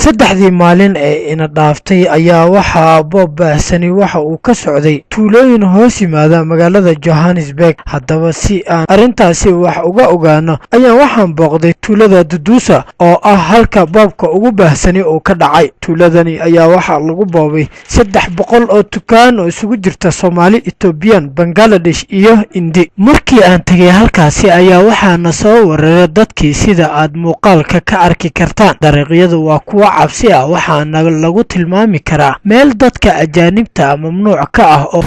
saddexdii maalin ee ina dhaaftay ayaa waxaa boob baahsani waxa uu ka socday tuulooyin hoos yimaada magaalada Johannesburg. haddaba si aan arrintaasi wax uga ogaano ayaan waxaan booqday tuulada Dudusa oo ah halka boobka ugu baahsani uu ka dhacay. tuuladani ayaa waxaa lagu boobay 300 oo dukaan oo isugu jirta Soomaali, Ethiopian, Bangladesh iyo Indi. markii aan tagay halkaasi ayaa waxaana soo weeraray dadkii sida aad muuqaalka ka arki kartaan. dariiqyadu waa kuwa cabsi ah waxaana lagu tilmaami karaa meel dadka ajaanibta mamnuuc ka ah oo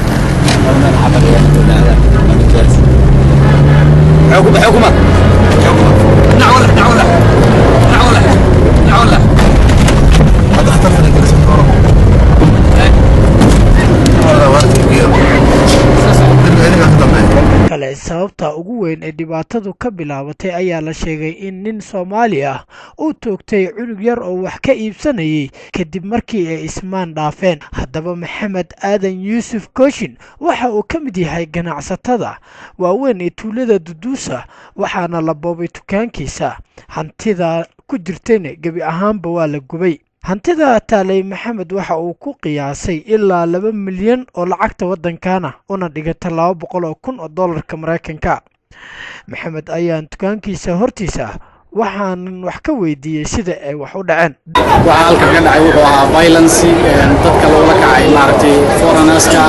kale. sababta ugu weyn ee dhibaatadu ka bilaabatay ayaa la sheegay in nin Soomaali ah uu toogtay cunug yar oo wax ka iibsanayay kadib markii ay ismaan dhaafeen. haddaba Maxamed Aadan Yuusuf Kooshin waxa uu ka mid yahay ganacsatada waaweyn ee tuulada Dudusa, waxaana la boobay dukaankiisa. hantida ku jirtayna gebi ahaanba waa la gubay. hantida taalay Maxamed waxa uu ku qiyaasay ilaa 2 milyan oo lacagta waddankana una dhigata 200,000 oo dollarka Mareykanka. Maxamed ayaan dukaankiisa hortiisa waxaan wax ka weydiiyay sida ay wax u dhaceen. waxa halka ka dhacay wuxuu ahaa violence dadka loola kacay maartay foreigners-ka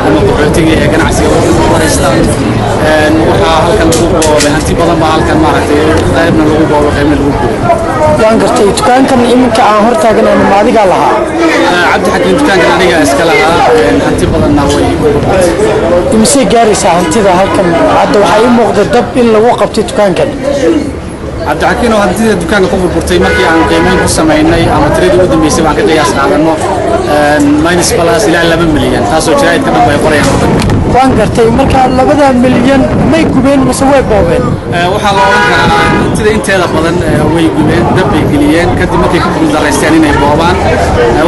ama qaxootiga ee ganacsiga u wareystaan. waxa halkan lagu boobay hanti badan baa halkan maartay qaybna lagu boobay qaybna lagu gubay. waan gartay dukaankan iminka aan hor taaganahay ma adiga lahaa? cabdi xakiin dukaankan aniga iska lahaa. hanti badanna way imise gaaraysaa hantida halkan? hadda waxaa ii muuqda dab in lagu qabtay dukaankan. cabdi xakiin oo hantida dukaanka ku burburtay markii aan qiimeyn ku sameynay ama tiradii ugu dambeysay baan ka qiyaas qaadano minus plus ilaa 2 milyan, taasoo jiraayadka dhan bay qorayaan. waan gartay marka 2 milyan may gubeen mise way boobeen? waxaa la oran karaa hantida inteeda badan way gubeen, dab bay geliyeen. kadib markay ku guuldareysteen inay boobaan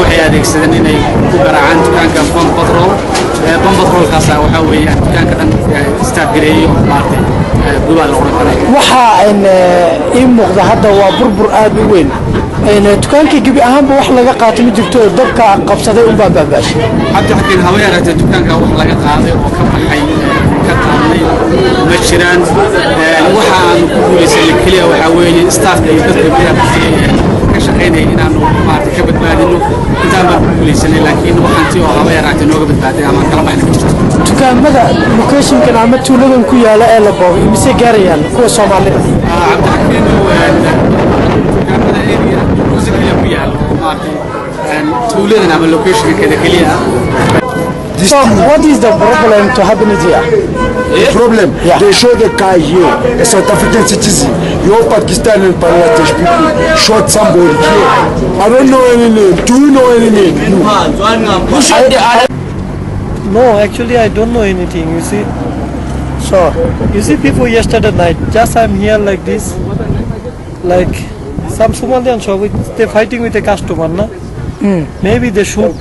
waxay adeegsadeen inay ku garaacaan dukaanka Bomb Patrol-kaas waxaa weeye dukaanka dhan staff gareeyo maartay gubaa la oran karaa. waxaa ii muuqda hadda waa burbur aad u weyn. dukaankii gebi ahaanba wax laga qaato ma jirto oo dabka qabsaday un baa baabaashay. cabdi xakiin hawa yaraatee dukaanka wax laga qaaday oo ka baxay ka qaadnay ma jiraan. waxa aan ku guulaysanay keliya waxaa weeye staffka iyo dadka gudaha ka shaqeynaya inaanu maartay ka badbaadino. intaan baan ku guulaysanay laakiin waxaantii oo hawa yaraatee nooga badbaaday ama kala baxna ma jirto. dukaamada locationkan ama tuuladan ku yaala ee la boobay imise gaarayaan kuwa Soomaalida? cabdi xakiin dukaamada area keliya ku yaala maartay tuuladan ama locationkeeda keliya. So what is the problem to happen here? The problem, Yeah. they show the car here, a South African citizen, your Pakistan and Bangladesh people shot somebody here. I don't know any name. Do you know any name? No, actually I don't know anything, you see. So You see people yesterday night, just I'm here like this, like some Somalian shop, they're fighting with a customer, no? Maybe they shoot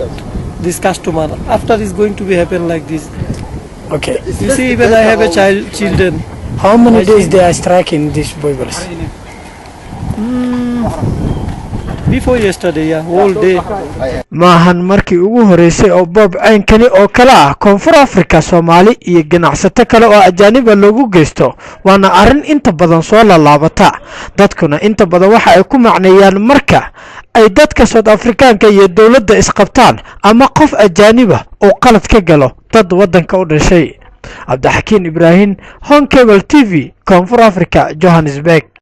this customer. After it's going to be happen like this. okay. You see, even I have a children. How many days they are striking these boys? Before yesterday, yeah, whole day. maahan markii ugu horeysay oo boob caynkani oo kale ah Koonfur Afrika, Soomaali iyo ganacsato kale oo ajaaniba loogu geysto. waana arrin inta badan soo laabata. dadkuna inta badan waxa ay ku macneeyaan marka ay dadka South Africaanka iyo dawladda isqabtaan ama qof ajaaniba oo qalad ka galo dad waddanka u dhashay. Cabdi Xakiin Ibraahin, Home Cable TV, Koonfur Afrika, Johannesburg.